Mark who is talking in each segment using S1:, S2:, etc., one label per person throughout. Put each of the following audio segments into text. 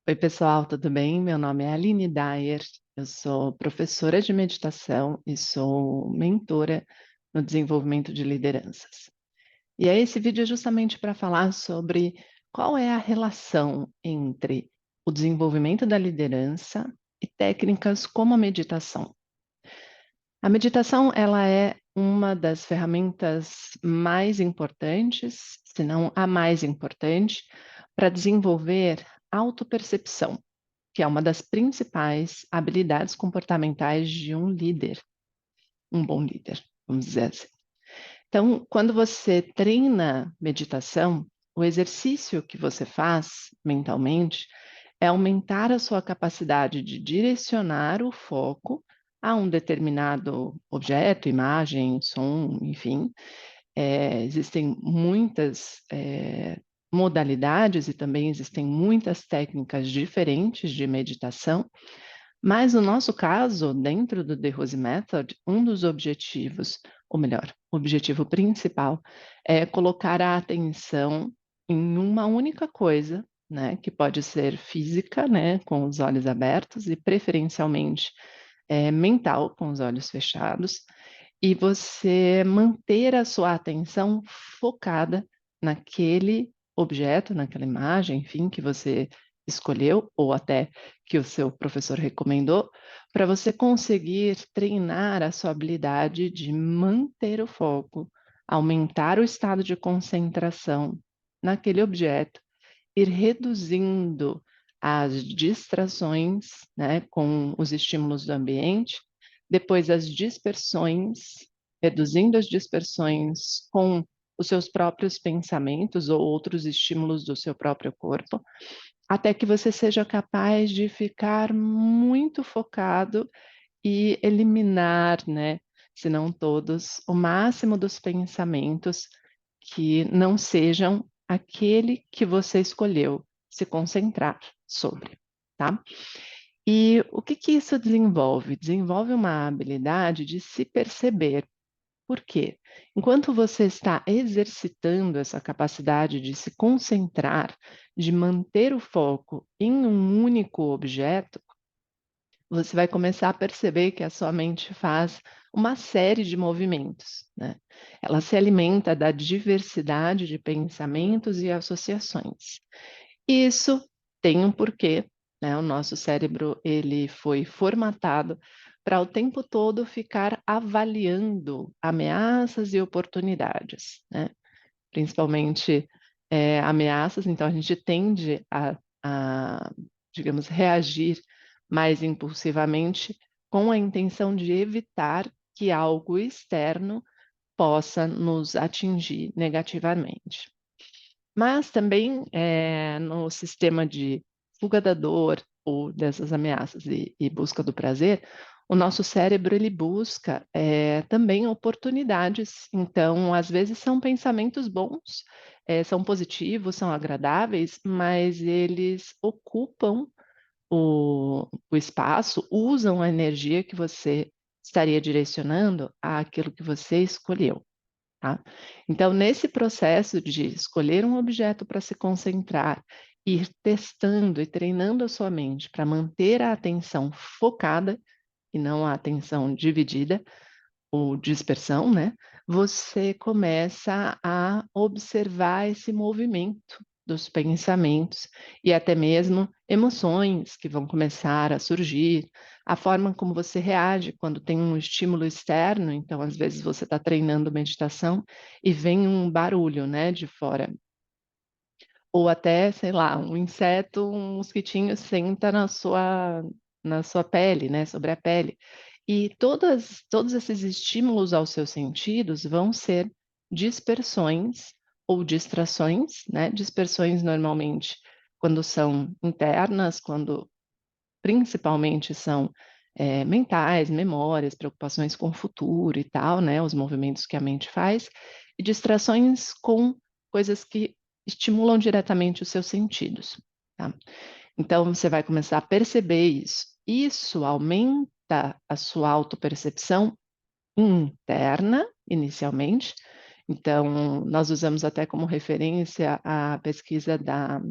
S1: Oi, pessoal, tudo bem? Meu nome é Aline Dyer, eu sou professora de meditação e sou mentora no desenvolvimento de lideranças. E aí, esse vídeo é justamente para falar sobre qual é a relação entre o desenvolvimento da liderança e técnicas como a meditação. A meditação, ela é uma das ferramentas mais importantes, se não a mais importante, para desenvolver autopercepção, que é uma das principais habilidades comportamentais de um líder, um bom líder, vamos dizer assim. Então, quando você treina meditação, o exercício que você faz mentalmente é aumentar a sua capacidade de direcionar o foco a um determinado objeto, imagem, som, enfim. Existem muitas modalidades e também existem muitas técnicas diferentes de meditação, mas no nosso caso, dentro do The Rose Method, um dos objetivos, ou melhor, o objetivo principal, é colocar a atenção em uma única coisa, né, que pode ser física, né, com os olhos abertos, e preferencialmente mental, com os olhos fechados, e você manter a sua atenção focada naquele objeto, naquela imagem, enfim, que você escolheu, ou até que o seu professor recomendou, para você conseguir treinar a sua habilidade de manter o foco, aumentar o estado de concentração naquele objeto, ir reduzindo as distrações, né, com os estímulos do ambiente, depois as dispersões, reduzindo as dispersões com os seus próprios pensamentos ou outros estímulos do seu próprio corpo, até que você seja capaz de ficar muito focado e eliminar, né, se não todos, o máximo dos pensamentos que não sejam aquele que você escolheu se concentrar sobre, tá? E o que que isso desenvolve? Desenvolve uma habilidade de se perceber. Por quê? Enquanto você está exercitando essa capacidade de se concentrar, de manter o foco em um único objeto, você vai começar a perceber que a sua mente faz uma série de movimentos, né? Ela se alimenta da diversidade de pensamentos e associações. Isso tem um porquê, né? O nosso cérebro, ele foi formatado para o tempo todo ficar avaliando ameaças e oportunidades, né? Principalmente ameaças, então a gente tende a, digamos, reagir mais impulsivamente com a intenção de evitar que algo externo possa nos atingir negativamente. Mas também no sistema de fuga da dor ou dessas ameaças e busca do prazer, o nosso cérebro ele busca também oportunidades. Então, às vezes são pensamentos bons, são positivos, são agradáveis, mas eles ocupam o espaço, usam a energia que você estaria direcionando àquilo que você escolheu. Tá? Então, nesse processo de escolher um objeto para se concentrar, ir testando e treinando a sua mente para manter a atenção focada e não a atenção dividida ou dispersão, né? Você começa a observar esse movimento dos pensamentos e até mesmo emoções que vão começar a surgir, a forma como você reage quando tem um estímulo externo. Então, às vezes você está treinando meditação e vem um barulho, né, de fora, ou até, sei lá, um inseto, um mosquitinho senta na sua pele, né, sobre a pele. E todos esses estímulos aos seus sentidos vão ser dispersões ou distrações, né? Dispersões normalmente quando são internas, quando principalmente são mentais, memórias, preocupações com o futuro e tal, né? Os movimentos que a mente faz, e distrações com coisas que estimulam diretamente os seus sentidos, tá? Então, você vai começar a perceber isso. Isso aumenta a sua autopercepção interna, inicialmente, Então, nós usamos até como referência a pesquisa da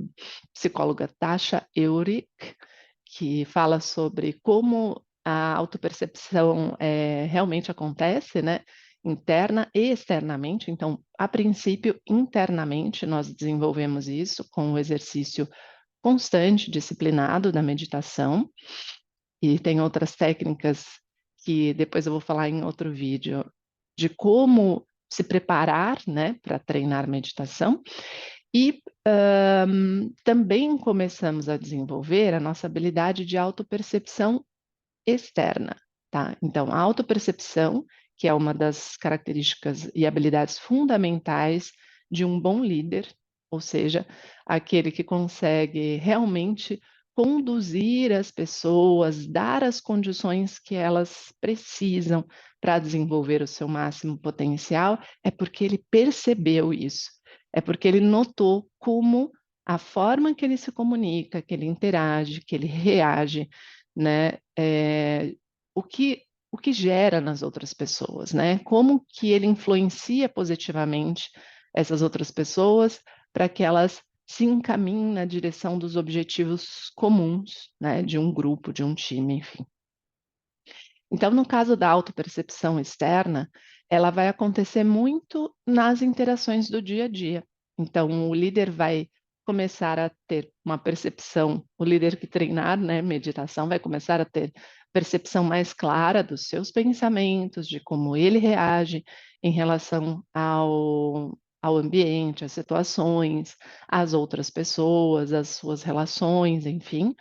S1: psicóloga Tasha Eurich, que fala sobre como a autopercepção realmente acontece, né? Interna e externamente. Então, a princípio, internamente, nós desenvolvemos isso com o exercício constante, disciplinado da meditação, e tem outras técnicas que depois eu vou falar em outro vídeo, de como se preparar, né, para treinar meditação. E também começamos a desenvolver a nossa habilidade de autopercepção externa, tá? Então, a autopercepção, que é uma das características e habilidades fundamentais de um bom líder, ou seja, aquele que consegue realmente conduzir as pessoas, dar as condições que elas precisam para desenvolver o seu máximo potencial, é porque ele percebeu isso, é porque ele notou como a forma que ele se comunica, que ele interage, que ele reage, né, o que, o que gera nas outras pessoas, né? Como que ele influencia positivamente essas outras pessoas para que elas se encaminhem na direção dos objetivos comuns, né, de um grupo, de um time, enfim. Então, no caso da autopercepção externa, ela vai acontecer muito nas interações do dia a dia. Então, o líder vai começar a ter uma percepção, o líder que treinar, né, meditação, vai começar a ter percepção mais clara dos seus pensamentos, de como ele reage em relação ao ambiente, às situações, às outras pessoas, às suas relações, enfim.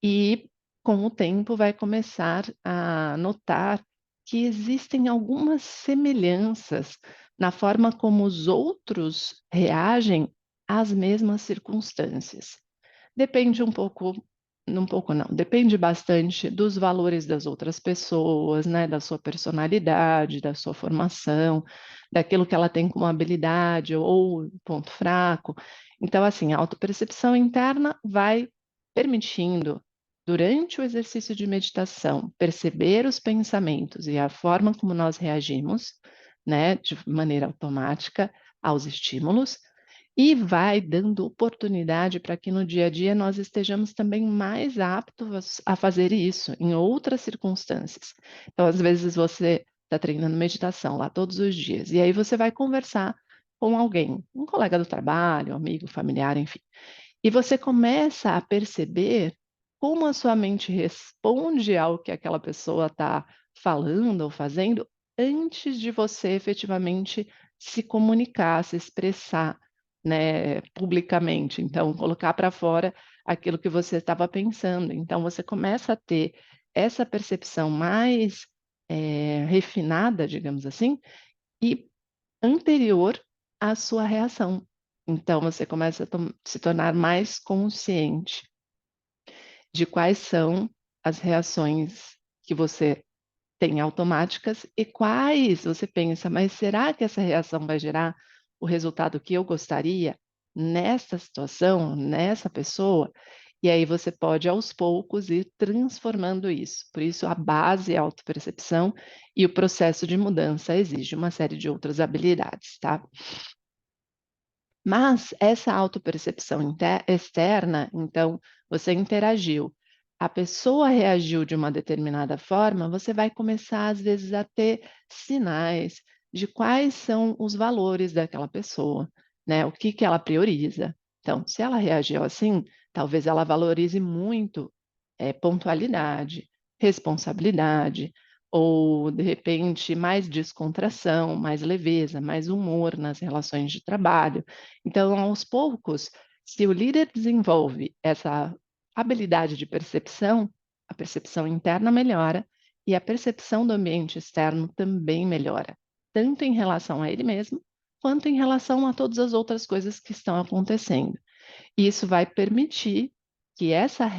S1: E com o tempo vai começar a notar que existem algumas semelhanças na forma como os outros reagem às mesmas circunstâncias. Depende um pouco não, depende bastante dos valores das outras pessoas, né, da sua personalidade, da sua formação, daquilo que ela tem como habilidade ou ponto fraco. Então, assim, a autopercepção interna vai permitindo, durante o exercício de meditação, perceber os pensamentos e a forma como nós reagimos, né, de maneira automática aos estímulos, e vai dando oportunidade para que no dia a dia nós estejamos também mais aptos a fazer isso em outras circunstâncias. Então, às vezes você está treinando meditação lá todos os dias, e aí você vai conversar com alguém, um colega do trabalho, um amigo, familiar, enfim. E você começa a perceber como a sua mente responde ao que aquela pessoa está falando ou fazendo antes de você efetivamente se comunicar, se expressar, né, publicamente. Então, colocar para fora aquilo que você estava pensando. Então, você começa a ter essa percepção mais refinada, digamos assim, e anterior à sua reação. Então, você começa a se tornar mais consciente de quais são as reações que você tem automáticas e quais você pensa, mas será que essa reação vai gerar o resultado que eu gostaria nessa situação, nessa pessoa? E aí você pode, aos poucos, ir transformando isso. Por isso, a base é a autopercepção e o processo de mudança exige uma série de outras habilidades, tá? Mas essa autopercepção externa, então, você interagiu, a pessoa reagiu de uma determinada forma, você vai começar, às vezes, a ter sinais de quais são os valores daquela pessoa, né? O que que ela prioriza. Então, se ela reagiu assim, talvez ela valorize muito pontualidade, responsabilidade, ou de repente mais descontração, mais leveza, mais humor nas relações de trabalho. Então, aos poucos, se o líder desenvolve essa habilidade de percepção, a percepção interna melhora e a percepção do ambiente externo também melhora, tanto em relação a ele mesmo, quanto em relação a todas as outras coisas que estão acontecendo. E isso vai permitir que essas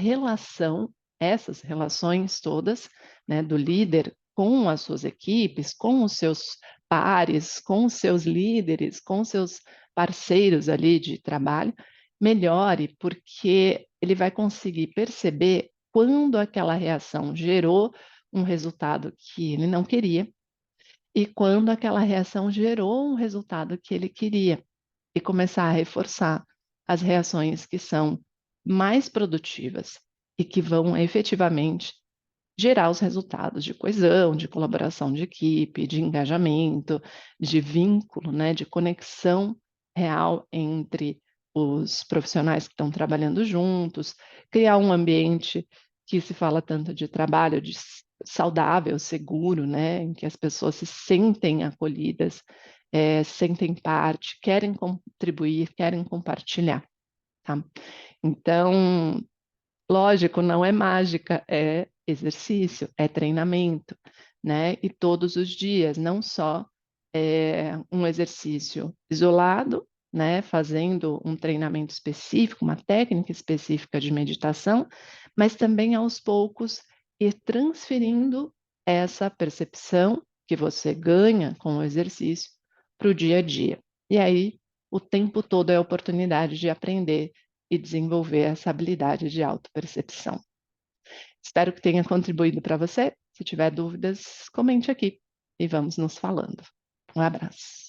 S1: relações todas, né, do líder com as suas equipes, com os seus pares, com os seus líderes, com os seus parceiros ali de trabalho, melhore, porque ele vai conseguir perceber quando aquela reação gerou um resultado que ele não queria e quando aquela reação gerou um resultado que ele queria, e começar a reforçar as reações que são mais produtivas e que vão efetivamente gerar os resultados de coesão, de colaboração de equipe, de engajamento, de vínculo, né, de conexão real entre os profissionais que estão trabalhando juntos, criar um ambiente que se fala tanto de trabalho de saudável, seguro, né, em que as pessoas se sentem acolhidas, sentem parte, querem contribuir, querem compartilhar, tá? Então, lógico, não é mágica, é exercício, é treinamento, né? E todos os dias, não só um exercício isolado, né? Fazendo um treinamento específico, uma técnica específica de meditação, mas também aos poucos ir transferindo essa percepção que você ganha com o exercício para o dia a dia. E aí, o tempo todo é a oportunidade de aprender e desenvolver essa habilidade de autopercepção. Espero que tenha contribuído para você. Se tiver dúvidas, comente aqui e vamos nos falando. Um abraço.